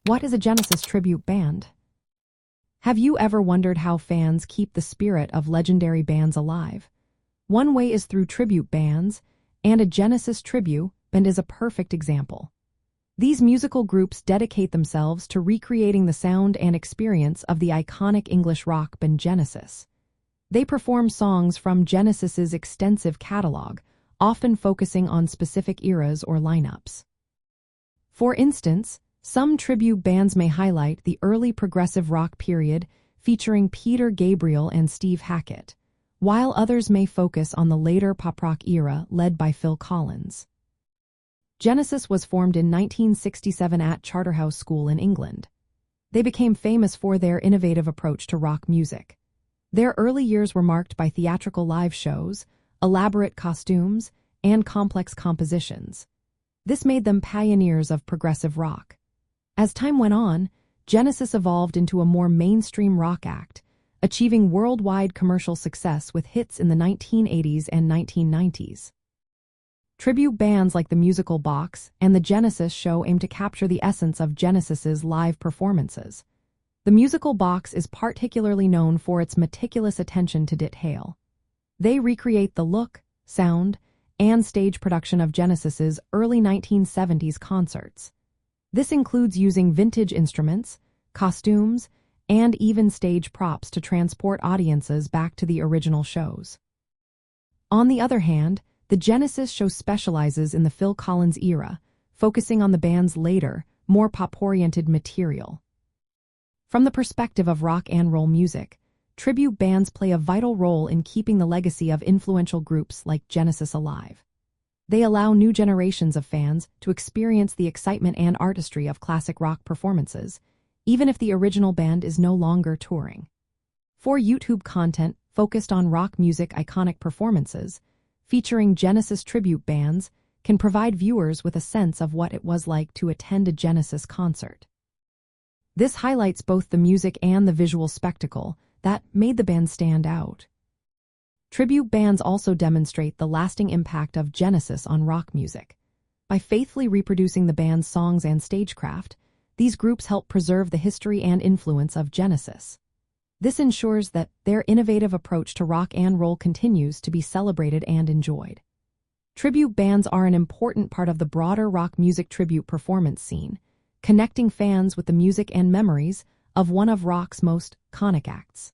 What is a Genesis tribute band? Have you ever wondered how fans keep the spirit of legendary bands alive? One way is through tribute bands, and a Genesis tribute band is a perfect example. These musical groups dedicate themselves to recreating the sound and experience of the iconic English rock band Genesis. They perform songs from Genesis's extensive catalog, often focusing on specific eras or lineups. For instance, some tribute bands may highlight the early progressive rock period featuring Peter Gabriel and Steve Hackett, while others may focus on the later pop rock era led by Phil Collins. Genesis was formed in 1967 at Charterhouse School in England. They became famous for their innovative approach to rock music. Their early years were marked by theatrical live shows, elaborate costumes, and complex compositions. This made them pioneers of progressive rock. As time went on, Genesis evolved into a more mainstream rock act, achieving worldwide commercial success with hits in the 1980s and 1990s. Tribute bands like the Musical Box and the Genesis Show aim to capture the essence of Genesis's live performances. The Musical Box is particularly known for its meticulous attention to detail. They recreate the look, sound, and stage production of Genesis's early 1970s concerts. This includes using vintage instruments, costumes, and even stage props to transport audiences back to the original shows. On the other hand, the Genesis Show specializes in the Phil Collins era, focusing on the band's later, more pop-oriented material. From the perspective of rock and roll music, tribute bands play a vital role in keeping the legacy of influential groups like Genesis alive. They allow new generations of fans to experience the excitement and artistry of classic rock performances, even if the original band is no longer touring. For YouTube content focused on rock music iconic performances, featuring Genesis tribute bands can provide viewers with a sense of what it was like to attend a Genesis concert. This highlights both the music and the visual spectacle that made the band stand out. Tribute bands also demonstrate the lasting impact of Genesis on rock music. By faithfully reproducing the band's songs and stagecraft, these groups help preserve the history and influence of Genesis. This ensures that their innovative approach to rock and roll continues to be celebrated and enjoyed. Tribute bands are an important part of the broader rock music tribute performance scene, connecting fans with the music and memories of one of rock's most iconic acts.